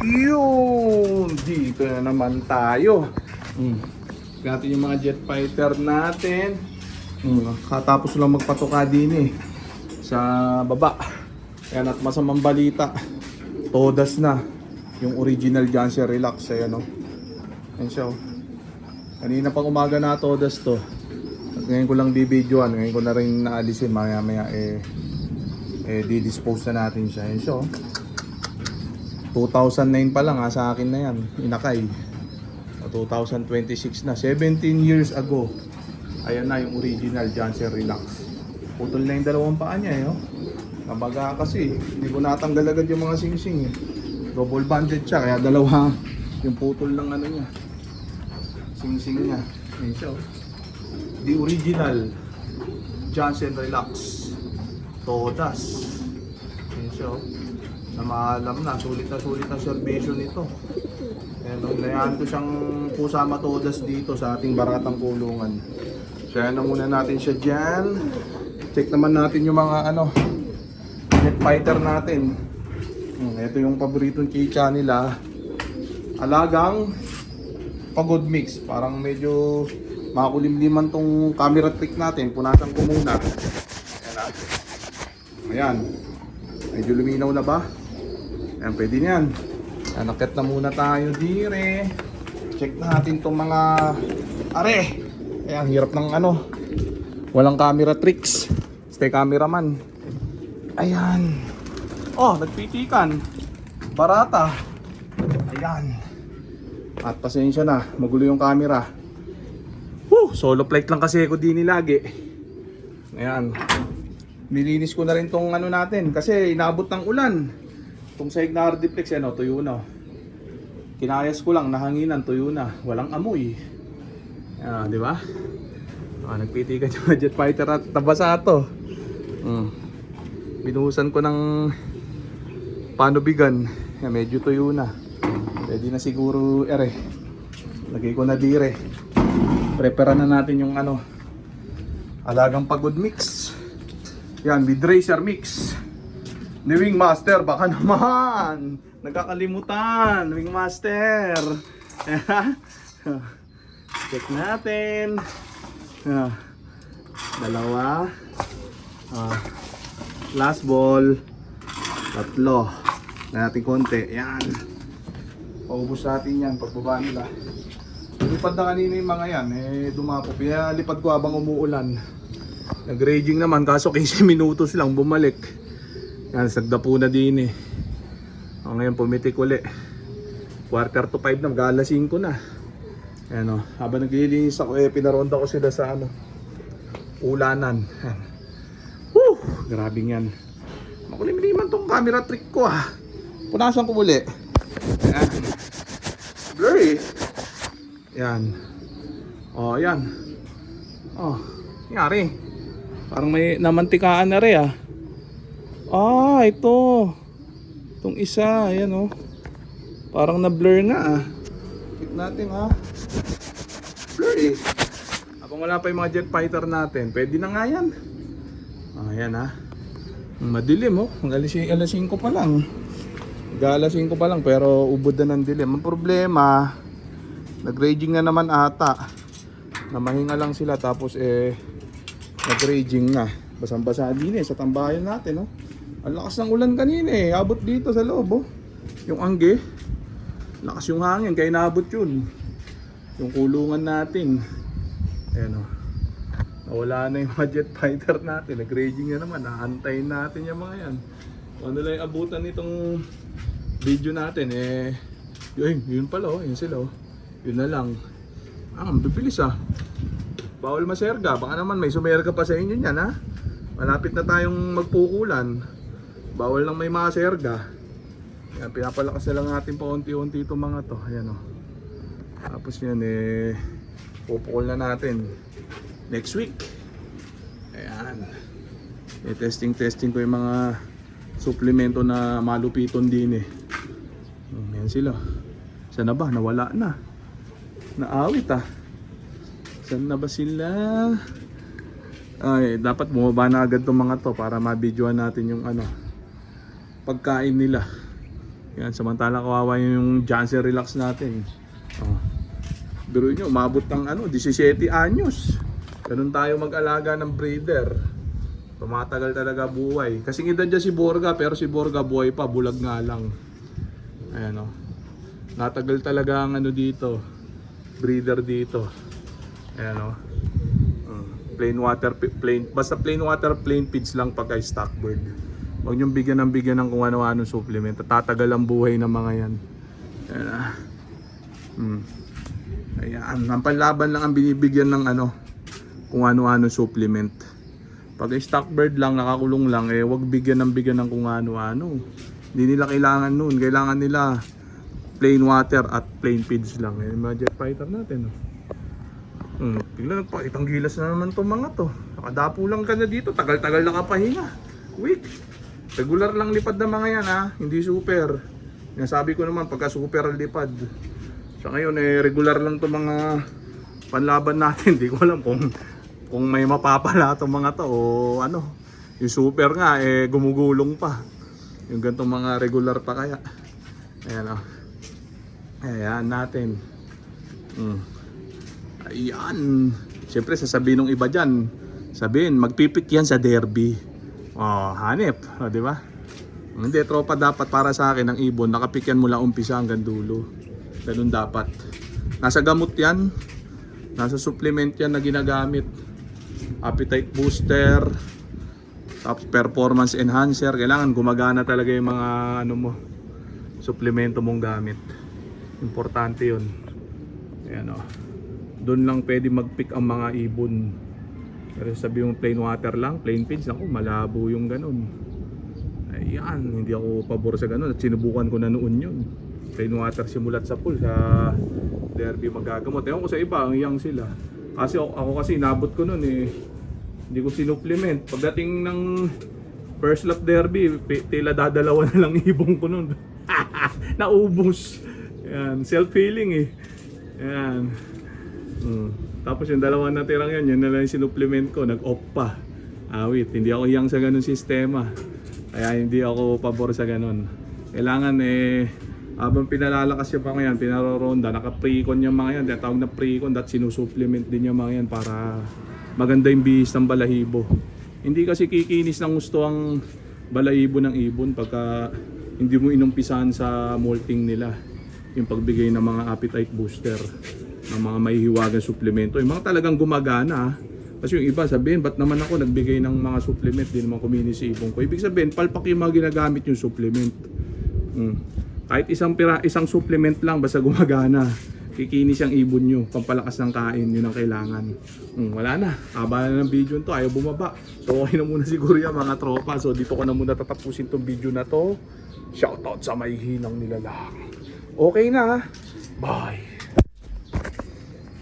Yun! Dito na naman tayo. Natin yung mga jet fighter natin. Katapos lang magpatuka din sa baba. Ayan, at masamang balita. Todas na. Yung original Janssen Relax. Ayan o. Ayan siya o. Kanina pang umaga na todas to. At ngayon ko lang bibidyoan. Ngayon ko na rin naalisin. Maya maya di-dispose na natin siya. Ayan siya o. 2009 pa lang sa akin na yan. Inakay. 2026 na. 17 years ago. Ayan na yung original Janssen Relax. Putol na yung dalawang paa niya Nabaga kasi. Hindi ko natanggal agad yung mga sing-sing Double banded siya. Kaya dalawa yung putol ng ano niya. Sing-sing niya. Ayan siya The original Janssen Relax. Todas. Ayan siya na maalam na. Sulit na servisyo nito. Inayahan ko siyang kusama todas dito sa ating baratang kulungan. Kaya na muna natin siya dyan. Check naman natin yung mga jet fighter natin. Ito yung paboritong chicha nila. Alagang pagod mix. Parang medyo makulimliman tong camera trick natin. Punasan ko muna. Ayan. Medyo luminaw na ba? Ayan, pwede niyan. Nakit na muna tayo dire. Check natin tong mga are. Ayan, hirap ng walang camera tricks. Stay cameraman. Ayan. Oh, nagpitikan. Barata. Ayan. At pasensya na, magulo yung camera. Solo flight lang kasi ako din lagi. Ayan. Nilinis ko na rin tong natin kasi inabot ng ulan. Itong sahig na hardiplex tuyo na. Kinayas ko lang, nahanginan, tuyo na. Walang amoy. Di ba? Nagpitikan yung jet fighter at tabasa to. Binuhusan ko ng panubigan. Medyo tuyo na. Pwede na siguro lagay ko na dire. Prepare na natin yung alagang pagod mix. Yan, with racer mix. Ni Wingmaster, baka naman nagkakalimutan. Wingmaster. Check natin. Dalawa. Last ball. Tatlo. Na natin konti. Yan. Paubos natin yan pagbaba nila. Lipad na kanina yung mga yan. Dumapo. Pinalipad ko habang umuulan. Nag-raging naman. Kaso 15 minutos lang bumalik. Yan, sagdapo na din ngayon pumitik uli. 4:45 na, mag-alas 5 na. Ayan habang naglilinis ako pinaronda ko sila sa ulanan. Woo! Grabing yan. Makulimliman tong camera trick ko Punasan ko uli. Ayan. Blurry. Yan. Yan. Nangyari. Parang may namantikaan na rin ito. Itong isa, ayan parang na-blur nga Check natin Blur Habang wala pa yung mga jet fighter natin, pwede na nga yan. Ayan madilim alas 5 pa lang. Alas 5 pa lang pero ubod na ng dilim. Ang problema, nag-raging na naman ata. Namahinga lang sila tapos nag-raging na. Basang-basa din sa tambayan natin Ang lakas ng ulan kanina abot dito sa loob Yung angge. Lakas yung hangin kaya naabot yun. Yung kulungan natin. Ayan nawala na yung mga jet fighter natin. Nag-raging na naman. Naantayin natin yung mga yan. Ano lang yung abutan nitong video natin yun pala yun sila Yun na lang. Bibilis Bawal maserga. Baka naman may sumerga pa sa inyo yan Malapit na tayong magpukulan. Bawal lang may maserga. Yan, pinapalakas na lang natin pa unti-unti itong mga to. Ayan Tapos yan pupukul na natin next week. Ayan. Testing ko yung mga suplemento na malupiton din Ayan sila. Saan na ba? Nawala na. Naawit Saan na ba sila? Dapat bumaba na agad itong mga to para mabidyoan natin yung pagkain nila. Yan, samantala kawawa yung Janssen Relax natin. Oh. Pero nyo, umabot ng 17 anyos. Ganun tayo mag-alaga ng breeder. Tumatagal talaga buhay. Kasing edad dyan si Borga, pero si Borga buhay pa, bulag nga lang. Ayan o. Natagal talaga ang dito, breeder dito. Ayan o. Basta plain water, plain feeds lang pagka stock bird. Huwag niyong bigyan ng kung ano-anong supplement. Tatagal ang buhay ng mga yan. Ayan na. Ayan. Ang panlaban lang ang binibigyan ng kung ano-anong supplement. Pag stock bird lang, nakakulong lang, huwag bigyan ng kung ano-ano. Hindi nila kailangan nun. Kailangan nila plain water at plain feeds lang. Mga jet fighter natin. Tingnan, nagpakitang gilas na naman itong mga to. Nakadapo lang ka na dito. Tagal-tagal nakapahinga. Week. Regular lang lipad na mga yan ha. Hindi super. Nasabi ko naman pagka super lipad. Sa ngayon regular lang itong mga panlaban natin. Hindi ko alam kung may mapapala itong mga to o ano. Yung super nga gumugulong pa. Yung gantong mga regular pa kaya. Ayan o. Ayan natin. Ayan. Siyempre sasabihin ng iba dyan. Sabihin, magpipik yan sa derby. Hanep. Di ba? Hindi, tropa dapat para sa akin ng ibon. Nakapik yan mula umpisa hanggang dulo. Ganun dapat. Nasa gamot yan. Nasa supplement yan na ginagamit. Appetite booster. Tapos performance enhancer. Kailangan gumagana talaga yung mga supplemento mong gamit. Importante yun. Ayan o. Doon lang pwede mag-pick ang mga ibon. Pero sabi yung plain water lang, plain feeds, ako malabo yung ganun. Ayan, hindi ako pabor sa ganun. At sinubukan ko na noon yun. Plain water simulat sa pool, sa derby magagamot. Ewan ko sa iba, ang young sila. Kasi ako kasi nabot ko noon hindi ko sinupplement. Pagdating ng first lap derby, tila dadalawa na lang ibong ko noon. Naubos. Ayan, self-healing Ayan. Tapos yung dalawang natirang yun na lang yung sinupplement ko, nag-off pa. Wait, hindi ako young sa ganun sistema. Kaya hindi ako pabor sa ganun. Kailangan habang pinalalakas yung mga yan, pinaroronda, naka-pre-con yung mga yan, tinatawag na pre-con, at sinusupplement din yung mga yan para maganda yung bihis ng balahibo. Hindi kasi kikinis ng gusto ang balahibo ng ibon pagka hindi mo inumpisahan sa molting nila. Yung pagbigay ng mga appetite booster, ng mga mahihiwagang suplemento, yung mga talagang gumagana. Kasi yung iba sabihin, ba't naman ako nagbigay ng mga supplement, di naman kumini si ibon ko. Ibig sabihin, palpak yung mga ginagamit yung supplement. Kahit isang supplement lang, basta gumagana, kikinis ang ibon nyo, pampalakas ng kain, yun ang kailangan. Wala na, haba na ng video nito, ayaw bumaba. So okay na muna siguro yan mga tropa. So dito ko na muna tatapusin tong video na to. Shoutout sa may hinang nilalang. Okay na, bye.